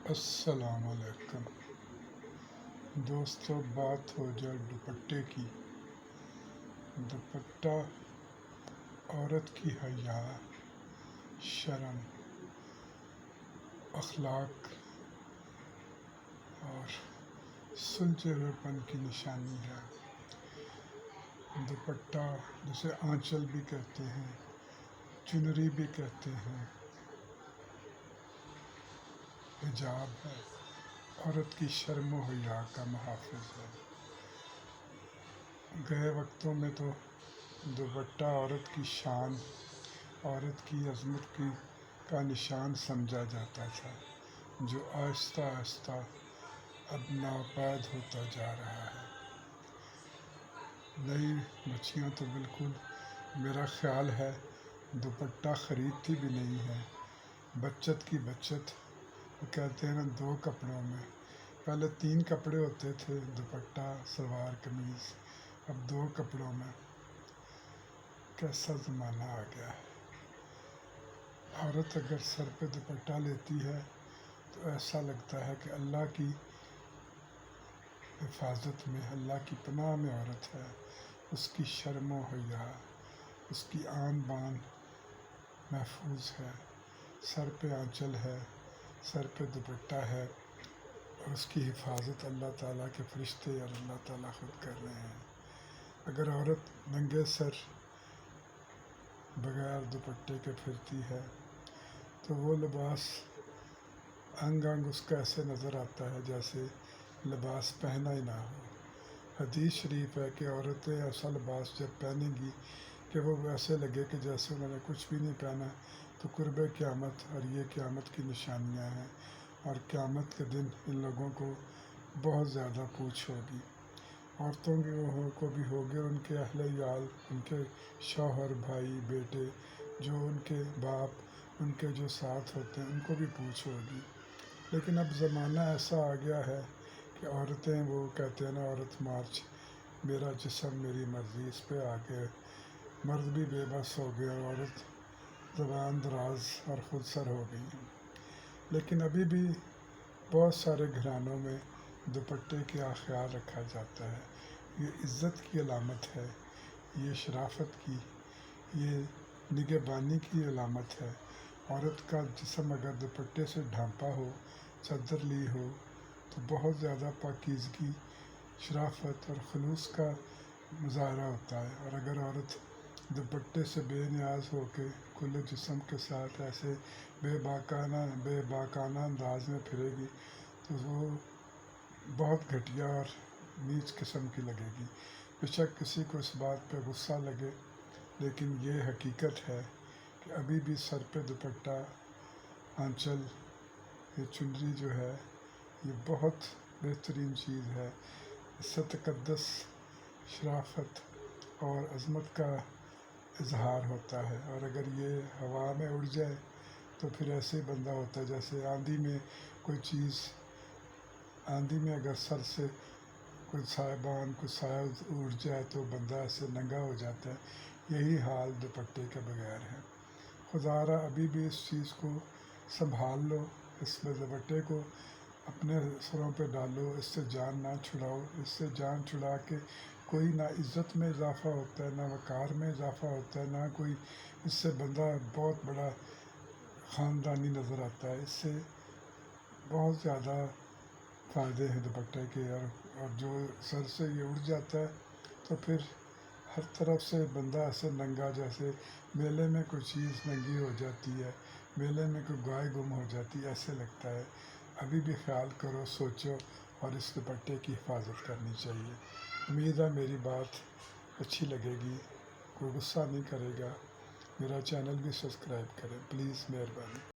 السلام علیکم دوستو، بات ہو جائے دوپٹے کی۔ دوپٹہ عورت کی حیا، شرم، اخلاق اور سلجھے ہوئے پن کی نشانی ہے۔ دوپٹہ جسے آنچل بھی کہتے ہیں، چنری بھی کہتے ہیں، حجاب ہے، عورت کی شرم و حیا کا محافظ ہے۔ گئے وقتوں میں تو دوپٹہ عورت کی شان، عورت کی عظمت کا نشان سمجھا جاتا تھا، جو آہستہ آہستہ اب ناپید ہوتا جا رہا ہے۔ نئی بچیاں تو بالکل میرا خیال ہے دوپٹہ خریدتی بھی نہیں ہے۔ بچت کی بچت، وہ کہتے ہیں نا، 2 کپڑوں میں۔ پہلے 3 کپڑے ہوتے تھے، دوپٹہ، سلوار قمیض، اب 2 کپڑوں میں۔ کیسا زمانہ آ گیا ہے۔ عورت اگر سر پہ دوپٹہ لیتی ہے تو ایسا لگتا ہے کہ اللہ کی حفاظت میں، اللہ کی پناہ میں عورت ہے۔ اس کی شرم و حیا، اس کی آن بان محفوظ ہے۔ سر پہ آنچل ہے، سر پہ دوپٹہ ہے، اور اس کی حفاظت اللہ تعالیٰ کے فرشتے اور اللہ تعالیٰ خود کر رہے ہیں۔ اگر عورت ننگے سر بغیر دوپٹے کے پھرتی ہے تو وہ لباس انگ انگ اس کا ایسے نظر آتا ہے جیسے لباس پہنا ہی نہ ہو۔ حدیث شریف ہے کہ عورتیں ایسا لباس جب پہنیں گی کہ وہ ایسے لگے کہ جیسے انہوں نے کچھ بھی نہیں پہنا، تو قرب قیامت، اور یہ قیامت کی نشانیاں ہیں، اور قیامت کے دن ان لوگوں کو بہت زیادہ پوچھ ہوگی۔ عورتوں کو بھی ہوگی، اور ان کے اہل عیال، ان کے شوہر، بھائی، بیٹے، جو ان کے باپ، ان کے جو ساتھ ہوتے ہیں، ان کو بھی پوچھ ہوگی۔ لیکن اب زمانہ ایسا آ گیا ہے کہ عورتیں، وہ کہتے ہیں نا، عورت مارچ، میرا جسم میری مرضی، اس پہ آ کے مرد بھی بے بس ہو گئے اور عورت زبان دراز اور خود سر ہو گئی ہیں۔ لیکن ابھی بھی بہت سارے گھرانوں میں دوپٹے کا خیال رکھا جاتا ہے۔ یہ عزت کی علامت ہے، یہ شرافت کی، یہ نگہبانی کی علامت ہے۔ عورت کا جسم اگر دوپٹے سے ڈھانپا ہو، چادر لی ہو، تو بہت زیادہ پاکیزگی، شرافت اور خلوص کا مظاہرہ ہوتا ہے۔ اور اگر عورت دوپٹے سے بے نیاز ہو کے کھلے جسم کے ساتھ ایسے بے باکانہ انداز میں پھرے گی تو وہ بہت گھٹیا اور نیچ قسم کی لگے گی۔ بے شک کسی کو اس بات پہ غصہ لگے، لیکن یہ حقیقت ہے کہ ابھی بھی سر پہ دوپٹہ، آنچل، یہ چنری جو ہے، یہ بہت بہترین چیز ہے۔ اس سے تقدس، شرافت اور عظمت کا اظہار ہوتا ہے۔ اور اگر یہ ہوا میں اڑ جائے تو پھر ایسے بندہ ہوتا ہے جیسے آندھی میں کوئی چیز، آندھی میں اگر سر سے کوئی سائبان، کوئی سایہ اڑ جائے تو بندہ ایسے ننگا ہو جاتا ہے۔ یہی حال دوپٹے کے بغیر ہے۔ خدارا ابھی بھی اس چیز کو سنبھال لو، اس میں دوپٹے کو اپنے سروں پہ ڈالو، اس سے جان نہ چھڑاؤ۔ اس سے جان چھڑا کے کوئی نہ عزت میں اضافہ ہوتا ہے، نہ وقار میں اضافہ ہوتا ہے، نہ کوئی اس سے بندہ بہت بڑا خاندانی نظر آتا ہے۔ اس سے بہت زیادہ فائدے ہیں دوپٹے کے، اور جو سر سے یہ اڑ جاتا ہے تو پھر ہر طرف سے بندہ ایسے ننگا، جیسے میلے میں کوئی چیز ننگی ہو جاتی ہے، میلے میں کوئی گائے گم ہو جاتی ہے، ایسے لگتا ہے۔ ابھی بھی خیال کرو، سوچو، اور اس دوپٹے کی حفاظت کرنی چاہیے۔ امید ہے میری بات اچھی لگے گی، کوئی غصہ نہیں کرے گا۔ میرا چینل بھی سبسکرائب کریں پلیز، مہربانی۔